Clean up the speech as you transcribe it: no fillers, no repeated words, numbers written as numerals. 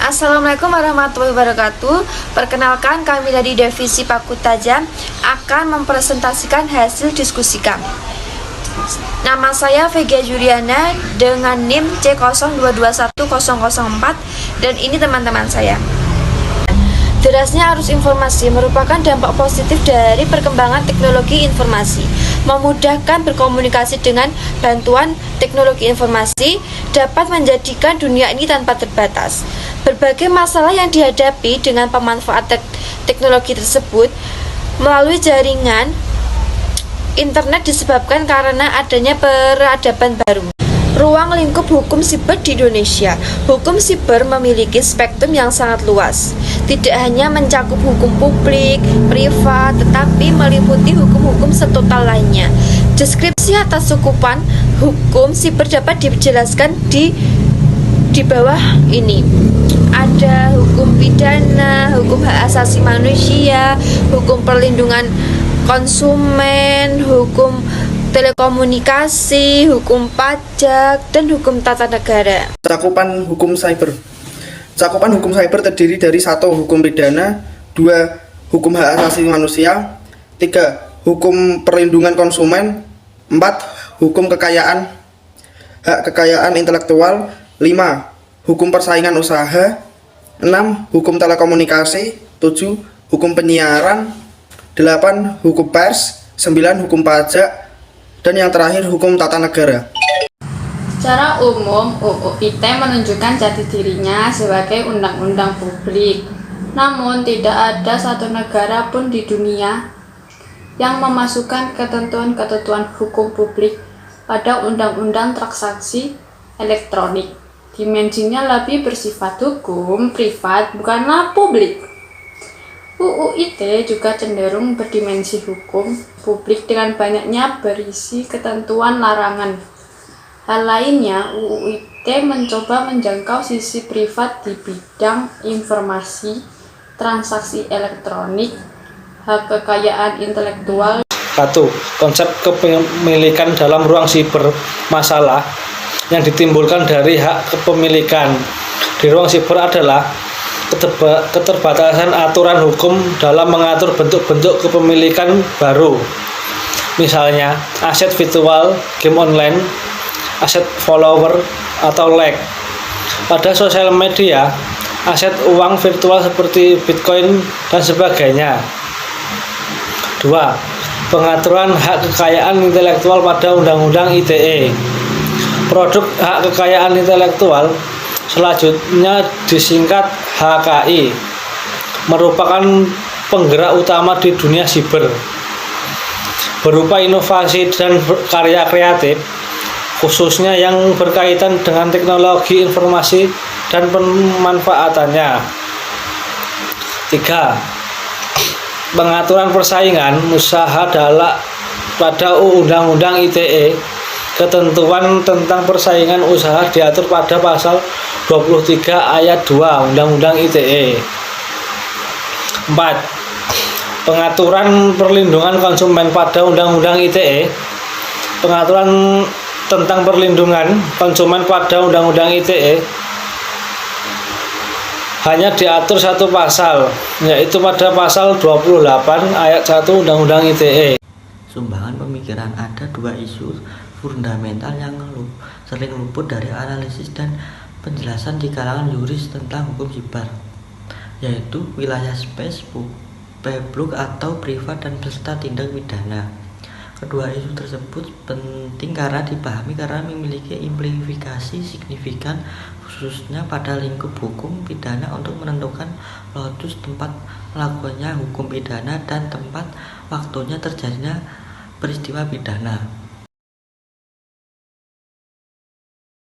Assalamualaikum warahmatullahi wabarakatuh. Perkenalkan, kami dari Divisi Paku Tajam akan mempresentasikan hasil diskusi kami. Nama saya Vega Juliana dengan NIM C02210004 dan ini teman-teman saya. Derasnya arus informasi merupakan dampak positif dari perkembangan teknologi informasi. Memudahkan berkomunikasi dengan bantuan teknologi informasi dapat menjadikan dunia ini tanpa terbatas. Berbagai masalah yang dihadapi dengan pemanfaatan teknologi tersebut melalui jaringan internet disebabkan karena adanya peradaban baru. Ruang lingkup hukum siber di Indonesia. Hukum siber memiliki spektrum yang sangat luas. Tidak hanya mencakup hukum publik, privat, tetapi meliputi hukum-hukum setotal lainnya. Deskripsi atas cakupan hukum siber dapat dijelaskan di bawah ini. Ada hukum pidana, hukum hak asasi manusia, hukum perlindungan konsumen, hukum telekomunikasi, hukum pajak, dan hukum tata negara. Cakupan hukum cyber. Cakupan hukum cyber terdiri dari 1. Hukum pidana, 2. Hukum hak asasi manusia, 3. Hukum perlindungan konsumen, 4. Hukum hak kekayaan intelektual, 5. Hukum persaingan usaha, 6. Hukum telekomunikasi, 7. Hukum penyiaran, 8. Hukum pers, 9. Hukum pajak, dan yang terakhir hukum tata negara. Secara umum, UU ITE menunjukkan jati dirinya sebagai undang-undang publik. Namun, tidak ada satu negara pun di dunia yang memasukkan ketentuan-ketentuan hukum publik pada undang-undang transaksi elektronik. Dimensinya lebih bersifat hukum privat, bukanlah publik. UU ITE juga cenderung berdimensi hukum publik dengan banyaknya berisi ketentuan larangan. Hal lainnya, UU ITE mencoba menjangkau sisi privat di bidang informasi, transaksi elektronik, hak kekayaan intelektual. 1. Konsep kepemilikan dalam ruang siber. Masalah yang ditimbulkan dari hak kepemilikan di ruang siber adalah keterbatasan aturan hukum dalam mengatur bentuk-bentuk kepemilikan baru. Misalnya, aset virtual, game online, aset follower, atau like. Pada sosial media, aset uang virtual seperti Bitcoin dan sebagainya. 2. Pengaturan hak kekayaan intelektual pada Undang-Undang ITE. Produk hak kekayaan intelektual selanjutnya disingkat HKI, merupakan penggerak utama di dunia siber, berupa inovasi dan karya kreatif, khususnya yang berkaitan dengan teknologi informasi dan pemanfaatannya. 3. Pengaturan persaingan usaha pada Undang-Undang ITE. Ketentuan tentang persaingan usaha diatur pada pasal 23 ayat 2 Undang-Undang ITE. 4. Pengaturan perlindungan konsumen pada Undang-Undang ITE. Pengaturan tentang perlindungan konsumen pada Undang-Undang ITE hanya diatur satu pasal, yaitu pada pasal 28 ayat 1 Undang-Undang ITE. Sumbangan pemikiran. Ada 2 isu fundamental yang sering luput dari analisis dan penjelasan di kalangan yuris tentang hukum siber, yaitu wilayah space, publik atau privat, dan peserta tindak pidana. Kedua isu tersebut penting karena dipahami karena memiliki implikasi signifikan khususnya pada lingkup hukum pidana untuk menentukan lokus tempat melakukannya hukum pidana dan tempat waktunya terjadinya peristiwa pidana.